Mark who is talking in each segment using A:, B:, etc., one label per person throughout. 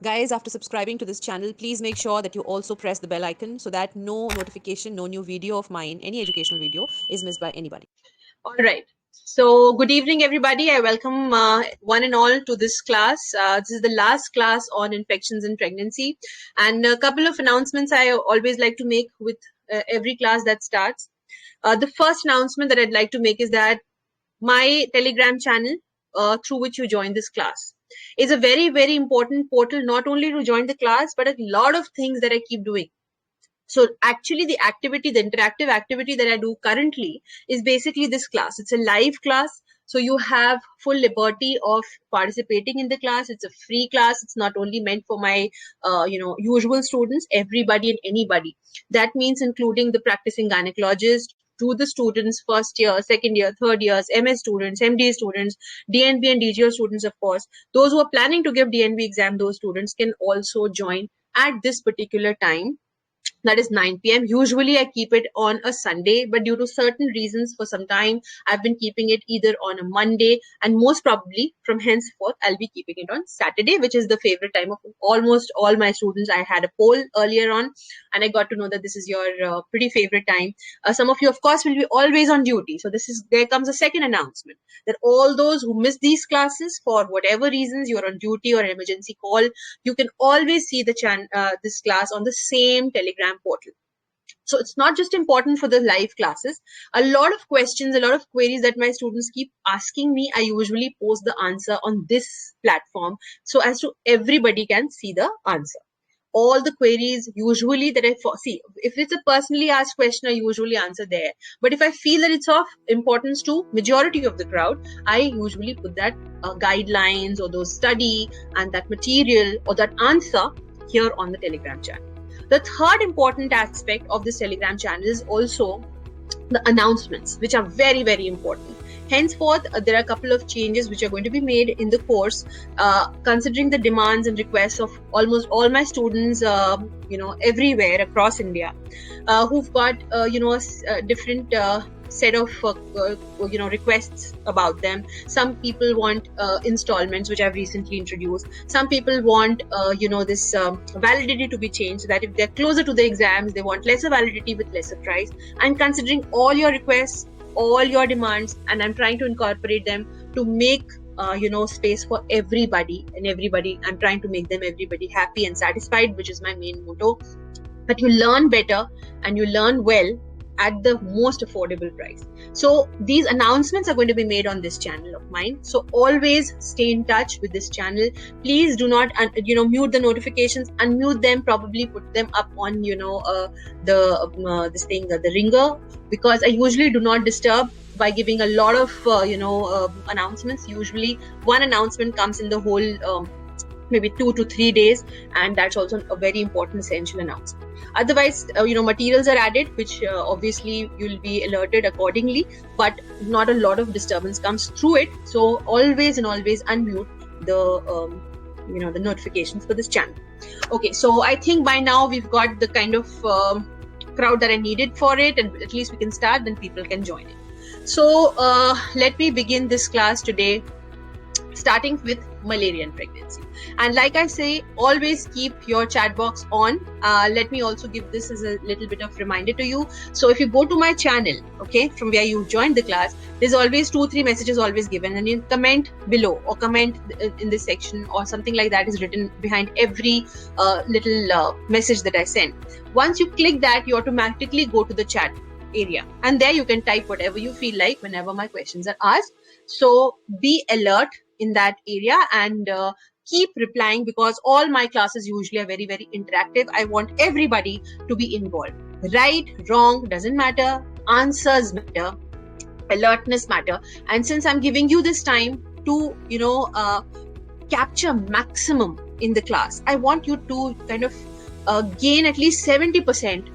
A: Guys, after subscribing to this channel, please make sure that you also press the bell icon so that no notification, no new video of mine, any educational video is missed by anybody.
B: All right. So good evening, everybody. I welcome one and all to this class. This is the last class on infections in pregnancy. And a couple of announcements I always like to make with every class that starts. The first announcement that I'd like to make is that my Telegram channel through which you join this class is a very, very important portal, not only to join the class, but a lot of things that I keep doing. So actually the interactive activity that I do currently is basically this class. It's a live class. So you have full liberty of participating in the class. It's a free class. It's not only meant for my, usual students, everybody and anybody. That means including the practicing gynecologist, to the students, first year, second year, third years, MS students, MD students, DNB and DGO students, of course. Those who are planning to give DNB exam, those students can also join at this particular time. That is 9 p.m. Usually I keep it on a Sunday, but due to certain reasons for some time, I've been keeping it either on a Monday, and most probably from henceforth, I'll be keeping it on Saturday, which is the favorite time of almost all my students. I had a poll earlier on, and I got to know that this is your pretty favorite time. Some of you, of course, will be always on duty. So there comes a second announcement that all those who miss these classes for whatever reasons, you're on duty or an emergency call, you can always see this class on the same Telegram portal. So it's not just important for the live classes. A lot of questions, a lot of queries that my students keep asking me, I usually post the answer on this platform so as to everybody can see the answer. All the queries usually that I see, if it's a personally asked question, I usually answer there. But if I feel that it's of importance to majority of the crowd, I usually put that guidelines or those study and that material or that answer here on the Telegram channel. The third important aspect of this Telegram channel is also the announcements, which are very, very important. Henceforth, there are a couple of changes which are going to be made in the course, considering the demands and requests of almost all my students, everywhere across India, who've got, a different set of requests about them. Some people want installments, which I've recently introduced. Some people want this validity to be changed, so that if they're closer to the exams, they want lesser validity with lesser price. I'm considering all your requests, all your demands, and I'm trying to incorporate them to make space for everybody, and I'm trying to make them everybody happy and satisfied, which is my main motto, that you learn better and you learn well at the most affordable price. So these announcements are going to be made on this channel of mine. So always stay in touch with this channel. Please do not, mute the notifications, unmute them, probably put them up on, the ringer, because I usually do not disturb by giving a lot of, announcements. Usually one announcement comes in the whole, maybe 2 to 3 days, and that's also a very important essential announcement. Otherwise, materials are added, which obviously you'll be alerted accordingly, but not a lot of disturbance comes through it. So always unmute the notifications for this channel. Okay, so I think by now we've got the kind of crowd that I needed for it, and at least we can start, then people can join in. So let me begin this class today, starting with malaria and pregnancy. And like I say, always keep your chat box on. Let me also give this as a little bit of reminder to you. So if you go to my channel, okay, from where you joined the class, there's always 2-3 messages always given, and you comment below or comment in this section or something like that is written behind every little message that I send. Once you click that, you automatically go to the chat area, and there you can type whatever you feel like whenever my questions are asked. So be alert in that area and keep replying, because all my classes usually are very, very interactive. I want everybody to be involved. Right, wrong, doesn't matter. Answers matter. Alertness matter. And since I'm giving you this time to, capture maximum in the class, I want you to kind of gain at least 70%.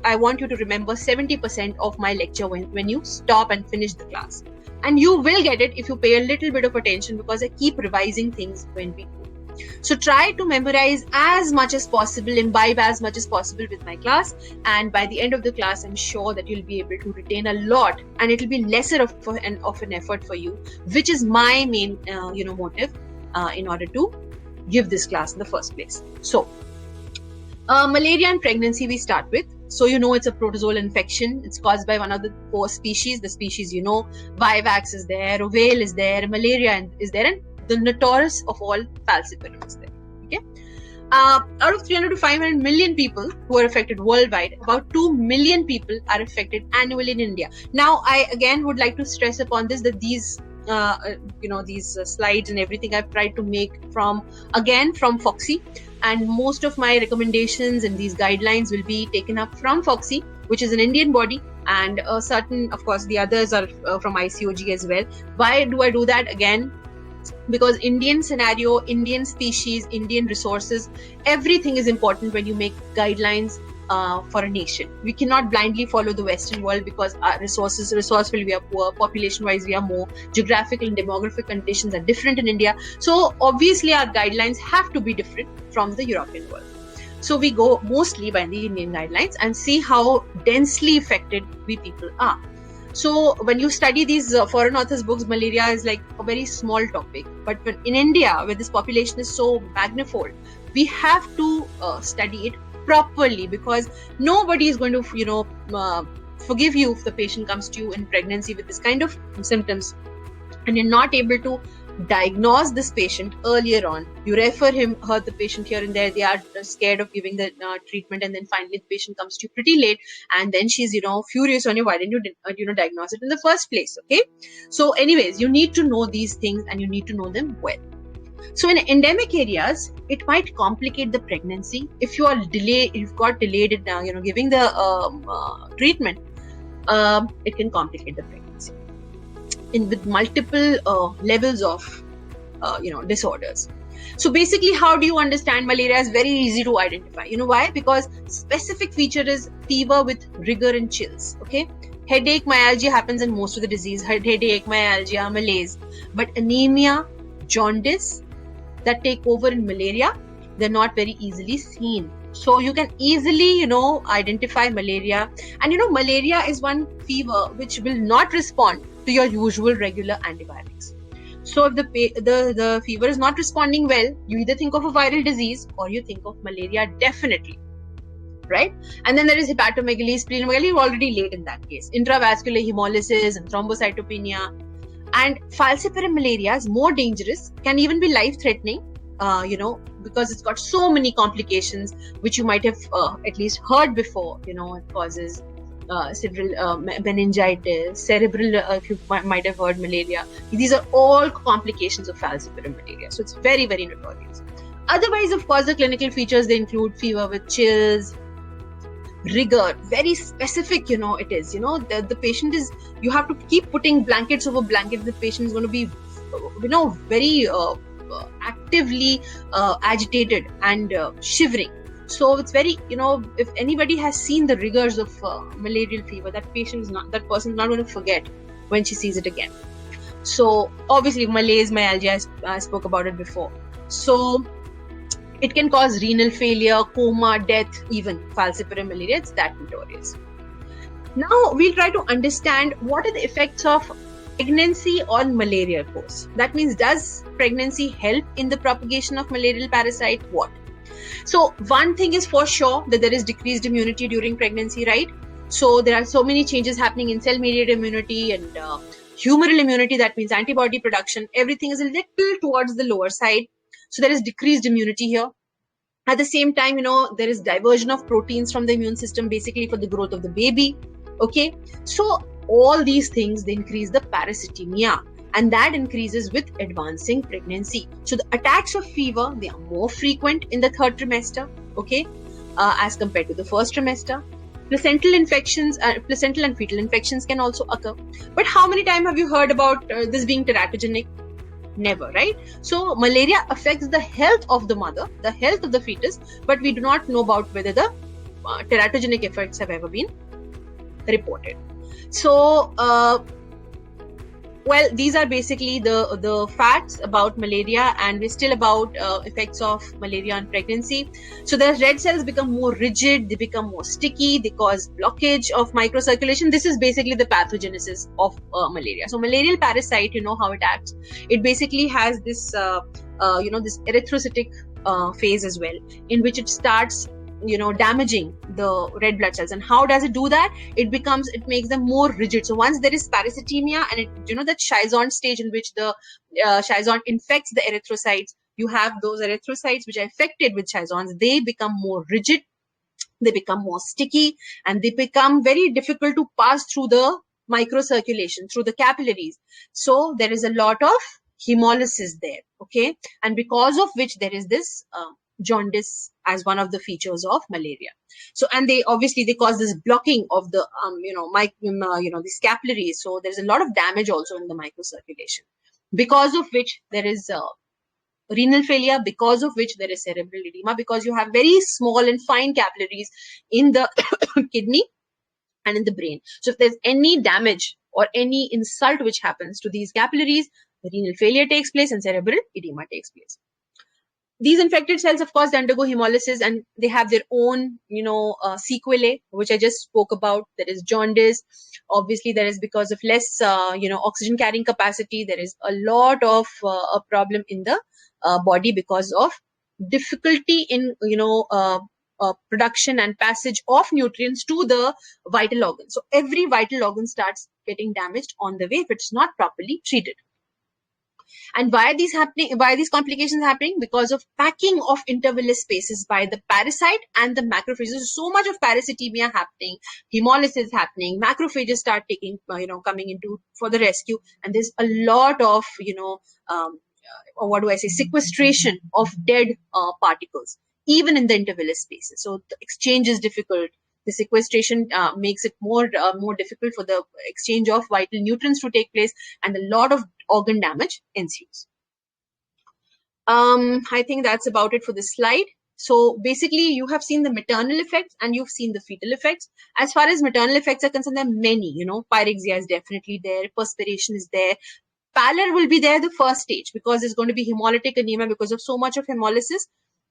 B: I want you to remember 70% of my lecture when you stop and finish the class. And you will get it if you pay a little bit of attention, because I keep revising things when we go. So try to memorize as much as possible, imbibe as much as possible with my class. And by the end of the class, I'm sure that you'll be able to retain a lot, and it'll be lesser of an effort for you, which is my main, motive in order to give this class in the first place. So, malaria and pregnancy we start with. So you know it's a protozoal infection. It's caused by one of the 4 species. The species you know, Vivax is there, Ovale is there, malaria is there, and the notorious of all, falciparum is there. Okay. Out of 300 to 500 million people who are affected worldwide, about 2 million people are affected annually in India. Now, I again would like to stress upon this, that these these slides and everything I've tried to make from Foxy, and most of my recommendations and these guidelines will be taken up from Foxy, which is an Indian body, and certain, of course, the others are from ICOG as well. Why do I do that? Again, because Indian scenario, Indian species, Indian resources, everything is important when you make guidelines for a nation. We cannot blindly follow the Western world because our resourceful we are poor, population-wise we are more, geographical and demographic conditions are different in India. So obviously our guidelines have to be different from the European world. So we go mostly by the Indian guidelines and see how densely affected we people are. So when you study these foreign authors' books, malaria is like a very small topic. But when in India, where this population is so magnifold, we have to study it properly, because nobody is going to, forgive you if the patient comes to you in pregnancy with this kind of symptoms and you're not able to diagnose this patient earlier on. You refer the patient here and there. They are scared of giving the treatment, and then finally the patient comes to you pretty late, and then she's furious on you. Why didn't you diagnose it in the first place? Okay, so anyways, you need to know these things and you need to know them well. So in endemic areas, it might complicate the pregnancy if you are you've got delayed in giving the treatment. It can complicate the pregnancy with multiple levels of disorders. So basically, how do you understand malaria? Is very easy to identify. You know why? Because specific feature is fever with rigor and chills. Okay, headache, myalgia happens in most of the disease. Headache, myalgia, malaise, but anemia, jaundice that take over in malaria, they're not very easily seen. So you can easily, identify malaria. And malaria is one fever which will not respond to your usual regular antibiotics. So if the fever is not responding well, you either think of a viral disease or you think of malaria definitely, right? And then there is hepatomegaly, splenomegaly, you're already late in that case. Intravascular hemolysis and thrombocytopenia. And falciparum malaria is more dangerous, can even be life-threatening, because it's got so many complications, which you might have at least heard before. It causes cerebral meningitis, cerebral, if you might have heard, malaria. These are all complications of falciparum malaria. So it's very, very notorious. Otherwise, of course, the clinical features, they include fever with chills, rigor, very specific, it is, the patient is, you have to keep putting blankets over blankets. The patient is going to be, very actively agitated and shivering. So it's very, if anybody has seen the rigors of malarial fever, that person is not going to forget when she sees it again. So obviously malaise, myalgia, I spoke about it before. So it can cause renal failure, coma, death, even falciparum malaria. It's that notorious. Now we'll try to understand what are the effects of pregnancy on malaria course. That means, does pregnancy help in the propagation of malarial parasite? What? So one thing is for sure, that there is decreased immunity during pregnancy, right? So there are so many changes happening in cell-mediated immunity and humoral immunity. That means antibody production. Everything is a little towards the lower side. So there is decreased immunity here. At the same time, there is diversion of proteins from the immune system, basically for the growth of the baby. Okay. So all these things, they increase the parasitemia, and that increases with advancing pregnancy. So the attacks of fever, they are more frequent in the third trimester, okay, as compared to the first trimester. Placental infections, placental and fetal infections can also occur. But how many times have you heard about this being teratogenic? Never, right? So malaria affects the health of the mother, the health of the fetus, but we do not know about whether the teratogenic effects have ever been reported. So, well, these are basically the facts about malaria, and we're still about effects of malaria on pregnancy. So the red cells become more rigid, they become more sticky, they cause blockage of microcirculation. This is basically the pathogenesis of malaria. So malarial parasite, how it acts. It basically has this this erythrocytic phase as well, in which it starts damaging the red blood cells. And how does it do that? It makes them more rigid. So once there is parasitemia, and it that Schizon stage in which the Schizon infects the erythrocytes, you have those erythrocytes which are affected with Schizons. They become more rigid, they become more sticky, and they become very difficult to pass through the microcirculation, through the capillaries. So there is a lot of hemolysis there, okay, and because of which there is this jaundice as one of the features of malaria. So, and they cause this blocking of the these capillaries. So there's a lot of damage also in the microcirculation, because of which there is renal failure, because of which there is cerebral edema, because you have very small and fine capillaries in the kidney and in the brain. So if there's any damage or any insult which happens to these capillaries, renal failure takes place and cerebral edema takes place. These infected cells, of course, they undergo hemolysis and they have their own, sequelae, which I just spoke about. There is jaundice. Obviously, there is, because of less, oxygen carrying capacity, there is a lot of a problem in the body because of difficulty in, production and passage of nutrients to the vital organs. So every vital organ starts getting damaged on the way if it's not properly treated. And why are these complications happening? Because of packing of intervillous spaces by the parasite and the macrophages. So much of parasitemia happening, hemolysis happening, macrophages start coming into for the rescue, and there's a lot of sequestration of dead particles even in the intervillous spaces. So the exchange is difficult. The sequestration makes it more difficult for the exchange of vital nutrients to take place, and a lot of organ damage ensues. I think that's about it for this slide. So basically, you have seen the maternal effects and you've seen the fetal effects. As far as maternal effects are concerned, there are many. Pyrexia is definitely there, perspiration is there. Pallor will be there the first stage, because there's going to be hemolytic anemia because of so much of hemolysis.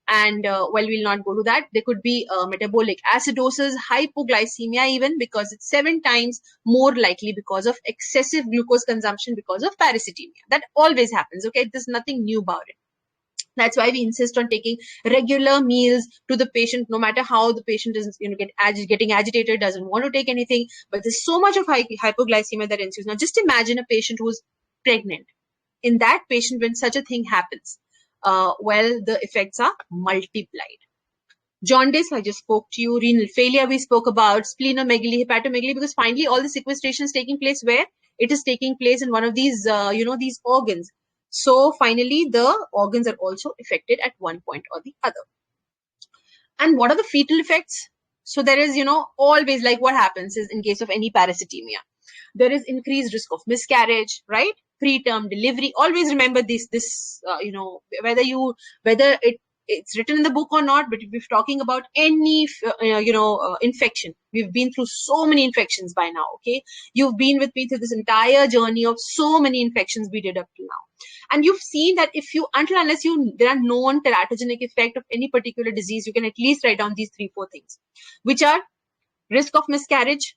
B: And we'll not go to that. There could be metabolic acidosis, hypoglycemia even, because it's 7 times more likely because of excessive glucose consumption because of parasitemia. That always happens, okay? There's nothing new about it. That's why we insist on taking regular meals to the patient, no matter how the patient is getting agitated, doesn't want to take anything. But there's so much of hypoglycemia that ensues. Now, just imagine a patient who's pregnant. In that patient, when such a thing happens, the effects are multiplied. Jaundice, I just spoke to you. Renal failure, we spoke about. Splenomegaly, hepatomegaly, because finally all the sequestration is taking place where? It is taking place in one of these, these organs. So finally, the organs are also affected at one point or the other. And what are the fetal effects? So there is, always, like what happens is in case of any parasitemia, there is increased risk of miscarriage, right? Preterm delivery. Always remember this, whether it's written in the book or not, but if we're talking about any, infection, we've been through so many infections by now, okay? You've been with me through this entire journey of so many infections we did up to now. And you've seen that unless there are known teratogenic effect of any particular disease, you can at least write down these 3-4 things, which are risk of miscarriage,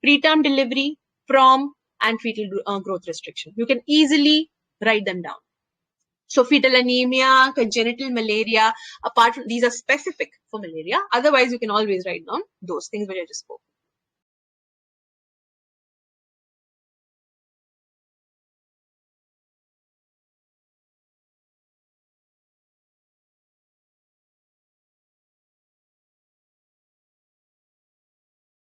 B: preterm delivery, PROM, and fetal growth restriction. You can easily write them down. So fetal anemia, congenital malaria, apart from these are specific for malaria. Otherwise, you can always write down those things which I just spoke.